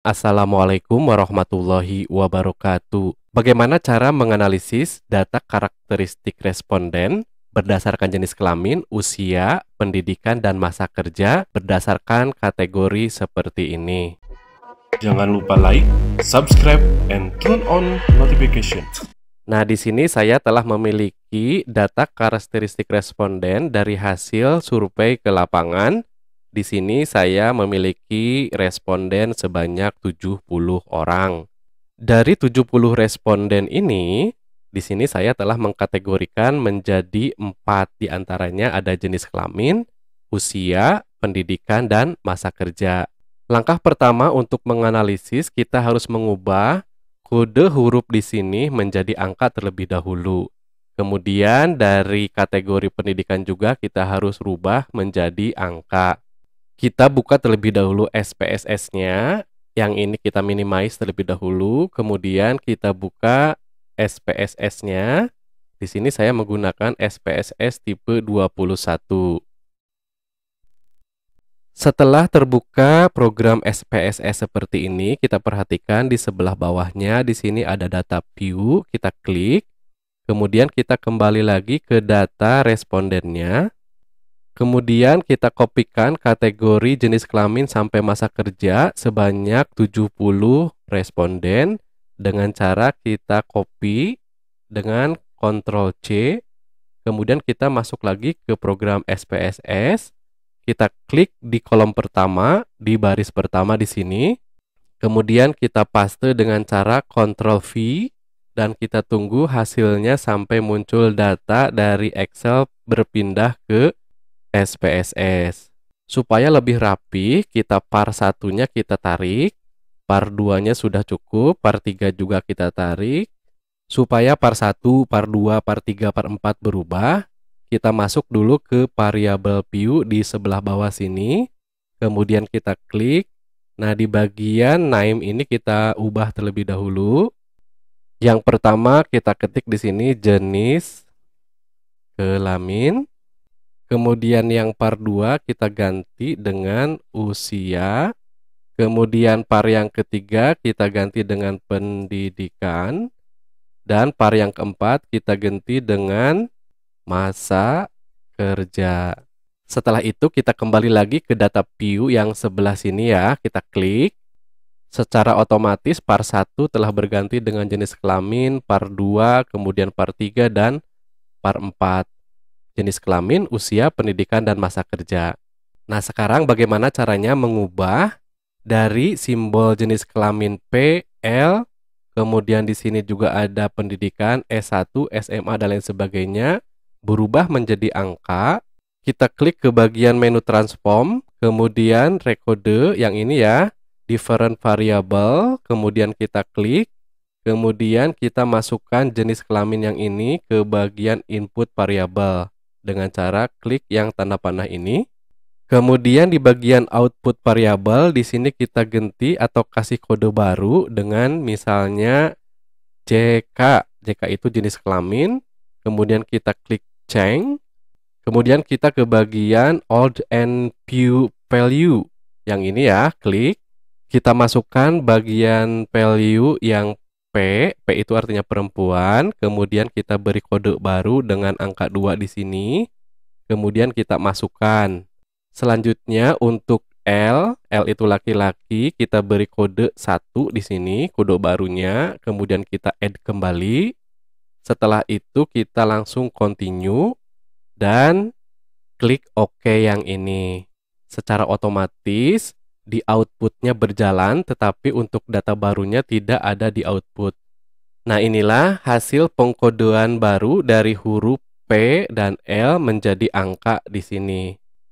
Assalamualaikum warahmatullahi wabarakatuh. Bagaimana cara menganalisis data karakteristik responden berdasarkan jenis kelamin, usia, pendidikan, dan masa kerja berdasarkan kategori seperti ini? Jangan lupa like, subscribe, and turn on notification. Nah, di sini saya telah memiliki data karakteristik responden dari hasil survei ke lapangan. Di sini saya memiliki responden sebanyak 70 orang. Dari 70 responden ini, di sini saya telah mengkategorikan menjadi 4 diantaranya ada jenis kelamin, usia, pendidikan, dan masa kerja. Langkah pertama untuk menganalisis, kita harus mengubah kode huruf di sini menjadi angka terlebih dahulu. Kemudian dari kategori pendidikan juga kita harus rubah menjadi angka. Kita buka terlebih dahulu SPSS-nya, yang ini kita minimize terlebih dahulu, kemudian kita buka SPSS-nya. Di sini saya menggunakan SPSS tipe 21. Setelah terbuka program SPSS seperti ini, kita perhatikan di sebelah bawahnya, di sini ada data view, kita klik, kemudian kita kembali lagi ke data respondennya. Kemudian kita kopikan kategori jenis kelamin sampai masa kerja sebanyak 70 responden dengan cara kita copy dengan Ctrl C. Kemudian kita masuk lagi ke program SPSS. Kita klik di kolom pertama, di baris pertama di sini. Kemudian kita paste dengan cara Ctrl V dan kita tunggu hasilnya sampai muncul data dari Excel berpindah ke SPSS. Supaya lebih rapi, kita par satunya kita tarik, par 2-nya sudah cukup, par 3 juga kita tarik. Supaya par 1, par 2, par 3, par 4 berubah, kita masuk dulu ke variabel view di sebelah bawah sini. Kemudian kita klik. Nah, di bagian name ini kita ubah terlebih dahulu. Yang pertama kita ketik di sini jenis kelamin. Kemudian yang par 2 kita ganti dengan usia. Kemudian par yang ketiga kita ganti dengan pendidikan. Dan par yang keempat kita ganti dengan masa kerja. Setelah itu kita kembali lagi ke data view yang sebelah sini ya. Kita klik. Secara otomatis par 1 telah berganti dengan jenis kelamin, par 2, kemudian par 3, dan par 4. Jenis kelamin, usia, pendidikan, dan masa kerja. Nah, sekarang bagaimana caranya mengubah dari simbol jenis kelamin P, L, kemudian di sini juga ada pendidikan, S1, SMA, dan lain sebagainya, berubah menjadi angka. Kita klik ke bagian menu transform, kemudian rekode yang ini ya, different variable, kemudian kita klik, kemudian kita masukkan jenis kelamin yang ini ke bagian input variable dengan cara klik yang tanda panah ini. Kemudian di bagian output variable di sini kita ganti atau kasih kode baru dengan misalnya JK. JK itu jenis kelamin. Kemudian kita klik change. Kemudian kita ke bagian old and view value. Yang ini ya, klik. Kita masukkan bagian value yang P itu artinya perempuan, kemudian kita beri kode baru dengan angka 2 di sini, kemudian kita masukkan. Selanjutnya untuk L itu laki-laki, kita beri kode 1 di sini, kode barunya, kemudian kita add kembali. Setelah itu kita langsung continue dan klik OK yang ini. Secara otomatis di outputnya berjalan, tetapi untuk data barunya tidak ada di output. Nah, inilah hasil pengkodean baru dari huruf P dan L menjadi angka di sini.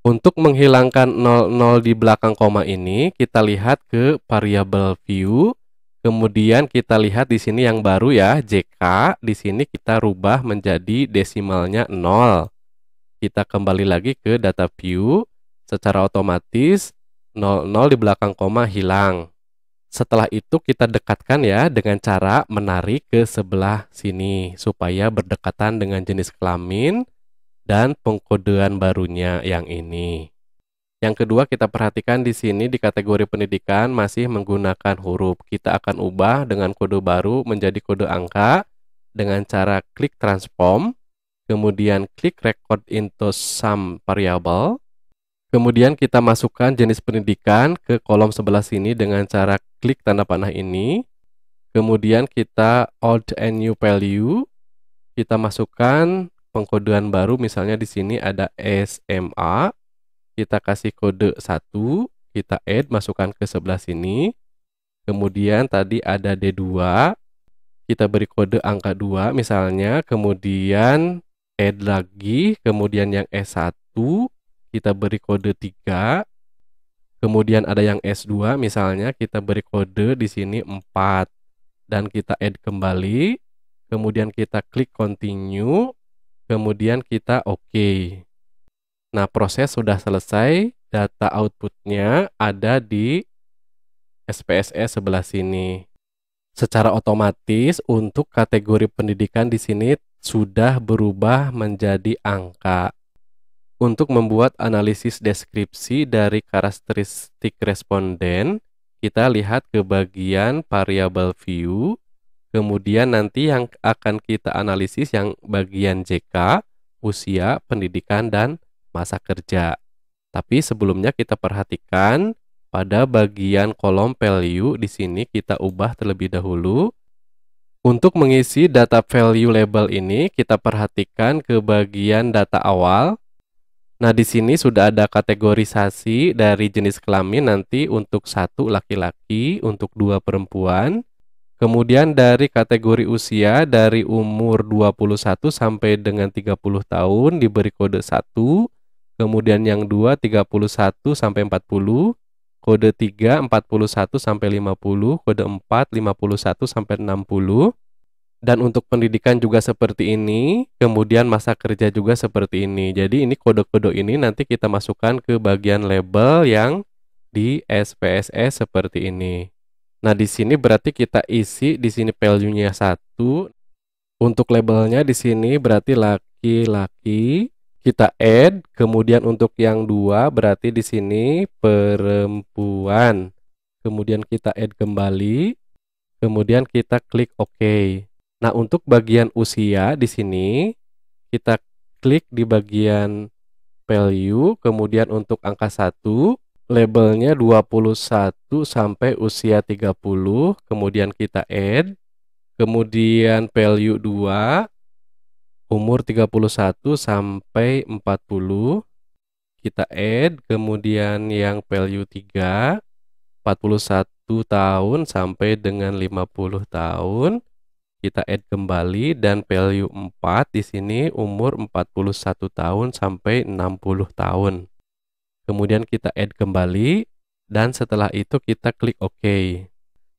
Untuk menghilangkan 00 di belakang koma ini, kita lihat ke variable view. Kemudian kita lihat di sini yang baru ya, JK. Di sini kita rubah menjadi desimalnya 0. Kita kembali lagi ke data view. Secara otomatis 00 di belakang koma hilang. Setelah itu kita dekatkan ya dengan cara menarik ke sebelah sini supaya berdekatan dengan jenis kelamin dan pengkodean barunya yang ini. Yang kedua, kita perhatikan di sini di kategori pendidikan masih menggunakan huruf. Kita akan ubah dengan kode baru menjadi kode angka dengan cara klik transform, kemudian klik record into some variable. Kemudian kita masukkan jenis pendidikan ke kolom sebelah sini dengan cara klik tanda panah ini. Kemudian kita old and new value. Kita masukkan pengkodean baru, misalnya di sini ada SMA. Kita kasih kode 1, kita add, masukkan ke sebelah sini. Kemudian tadi ada D2, kita beri kode angka 2 misalnya, kemudian add lagi, kemudian yang S1, kita beri kode 3, kemudian ada yang S2 misalnya, kita beri kode di sini 4, dan kita add kembali, kemudian kita klik continue, kemudian kita OK. Nah, proses sudah selesai, data outputnya ada di SPSS sebelah sini. Secara otomatis untuk kategori pendidikan di sini sudah berubah menjadi angka. Untuk membuat analisis deskripsi dari karakteristik responden, kita lihat ke bagian variable view, kemudian nanti yang akan kita analisis yang bagian JK, usia, pendidikan, dan masa kerja. Tapi sebelumnya kita perhatikan pada bagian kolom value di sini kita ubah terlebih dahulu. Untuk mengisi data value label ini kita perhatikan ke bagian data awal. Nah, di sini sudah ada kategorisasi dari jenis kelamin nanti untuk 1 laki-laki, untuk 2 perempuan. Kemudian dari kategori usia dari umur 21 sampai dengan 30 tahun diberi kode 1. Kemudian yang 2 31 sampai 40, kode 3 41 sampai 50, kode 4 51 sampai 60. Dan untuk pendidikan juga seperti ini, kemudian masa kerja juga seperti ini. Jadi ini kode-kode ini nanti kita masukkan ke bagian label yang di SPSS seperti ini. Nah, di sini berarti kita isi di sini value-nya 1. Untuk labelnya di sini berarti laki-laki. Kita add, kemudian untuk yang 2 berarti di sini perempuan. Kemudian kita add kembali, kemudian kita klik OK. Nah, untuk bagian usia di sini kita klik di bagian value, kemudian untuk angka 1, labelnya 21 sampai usia 30, kemudian kita add, kemudian value 2, umur 31 sampai 40, kita add, kemudian yang value 3, 41 tahun sampai dengan 50 tahun, kita add kembali, dan value 4 di sini umur 41 tahun sampai 60 tahun. Kemudian kita add kembali, dan setelah itu kita klik OK.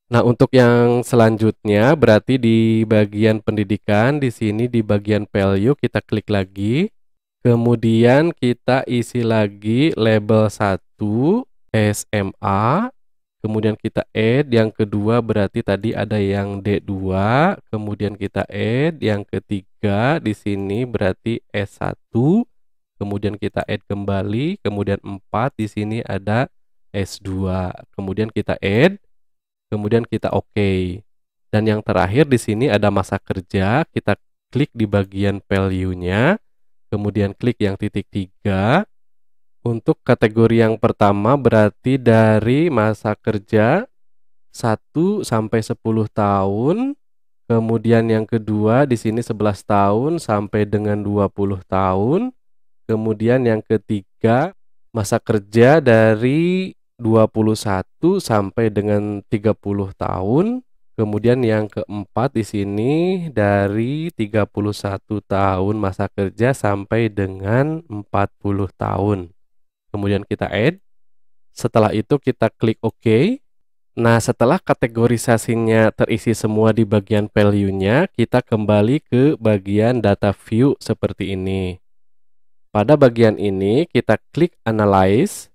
Nah, untuk yang selanjutnya berarti di bagian pendidikan di sini di bagian value kita klik lagi. Kemudian kita isi lagi label 1 SMA. Kemudian kita add yang kedua berarti tadi ada yang D2, kemudian kita add yang ketiga di sini berarti S1. Kemudian kita add kembali, kemudian 4 di sini ada S2. Kemudian kita add, kemudian kita OK. Dan yang terakhir di sini ada masa kerja, kita klik di bagian value-nya, kemudian klik yang titik 3. Untuk kategori yang pertama berarti dari masa kerja 1 sampai 10 tahun. Kemudian yang kedua di sini 11 tahun sampai dengan 20 tahun. Kemudian yang ketiga masa kerja dari 21 sampai dengan 30 tahun. Kemudian yang keempat di sini dari 31 tahun masa kerja sampai dengan 40 tahun. Kemudian kita add. Setelah itu kita klik OK. Nah, setelah kategorisasinya terisi semua di bagian value-nya, kita kembali ke bagian data view seperti ini. Pada bagian ini kita klik analyze.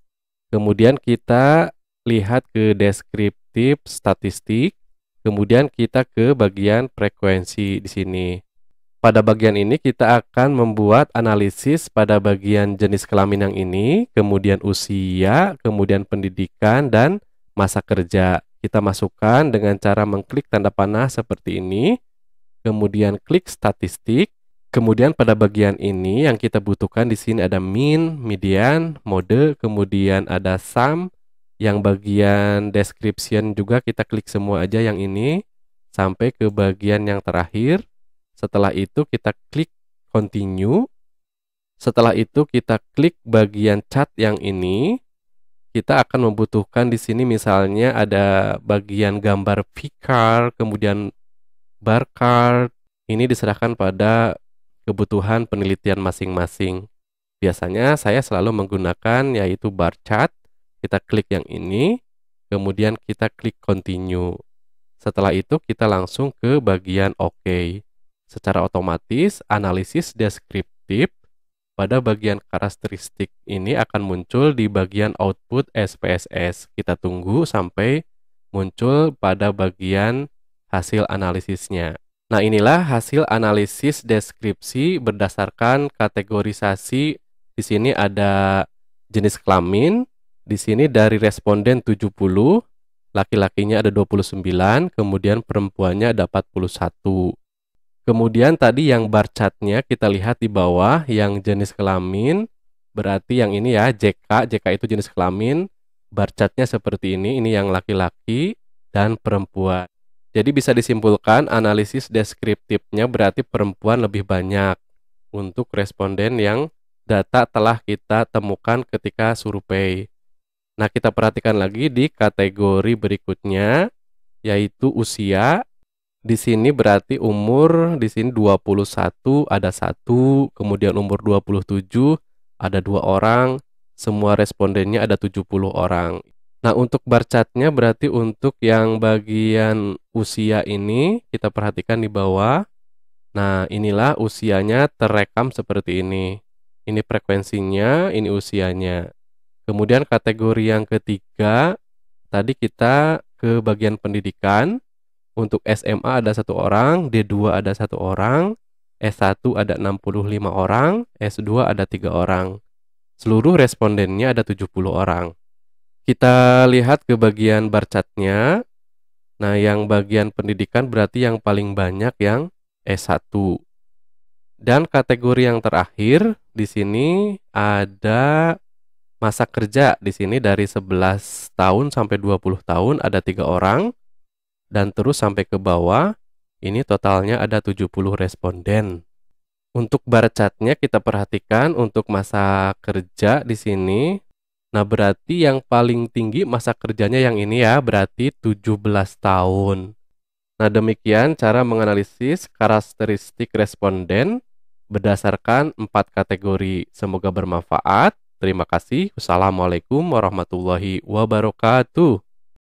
Kemudian kita lihat ke deskriptif statistik. Kemudian kita ke bagian frekuensi di sini. Pada bagian ini kita akan membuat analisis pada bagian jenis kelamin yang ini, kemudian usia, kemudian pendidikan, dan masa kerja. Kita masukkan dengan cara mengklik tanda panah seperti ini, kemudian klik statistik. Kemudian pada bagian ini yang kita butuhkan di sini ada min, median, mode, kemudian ada sum. Yang bagian description juga kita klik semua aja yang ini sampai ke bagian yang terakhir. Setelah itu kita klik continue. Setelah itu kita klik bagian chat yang ini. Kita akan membutuhkan di sini misalnya ada bagian gambar V-card, kemudian barcode. Ini diserahkan pada kebutuhan penelitian masing-masing. Biasanya saya selalu menggunakan yaitu bar chart. Kita klik yang ini, kemudian kita klik continue. Setelah itu kita langsung ke bagian OK. Secara otomatis analisis deskriptif pada bagian karakteristik ini akan muncul di bagian output SPSS. Kita tunggu sampai muncul pada bagian hasil analisisnya. Nah, inilah hasil analisis deskripsi berdasarkan kategorisasi. Di sini ada jenis kelamin, di sini dari responden 70, laki-lakinya ada 29, kemudian perempuannya ada 41. Kemudian tadi yang bar chartnya kita lihat di bawah yang jenis kelamin, berarti yang ini ya JK itu jenis kelamin, bar chartnya seperti ini yang laki-laki dan perempuan. Jadi bisa disimpulkan analisis deskriptifnya berarti perempuan lebih banyak untuk responden yang data telah kita temukan ketika survei. Nah, kita perhatikan lagi di kategori berikutnya yaitu usia. Di sini berarti umur di sini 21 ada 1, kemudian umur 27 ada 2 orang, semua respondennya ada 70 orang. Nah, untuk bar chartnya berarti untuk yang bagian usia ini kita perhatikan di bawah. Nah, inilah usianya terekam seperti ini. Ini frekuensinya, ini usianya. Kemudian kategori yang ketiga, tadi kita ke bagian pendidikan. Untuk SMA ada 1 orang, D2 ada 1 orang, S1 ada 65 orang, S2 ada 3 orang. Seluruh respondennya ada 70 orang. Kita lihat ke bagian bar chartnya. Nah, yang bagian pendidikan berarti yang paling banyak yang S1. Dan kategori yang terakhir di sini ada masa kerja. Di sini dari 11 tahun sampai 20 tahun ada 3 orang. Dan terus sampai ke bawah, ini totalnya ada 70 responden. Untuk bar chartnya kita perhatikan untuk masa kerja di sini. Nah, berarti yang paling tinggi masa kerjanya yang ini ya, berarti 17 tahun. Nah, demikian cara menganalisis karakteristik responden berdasarkan 4 kategori. Semoga bermanfaat. Terima kasih. Wassalamualaikum warahmatullahi wabarakatuh.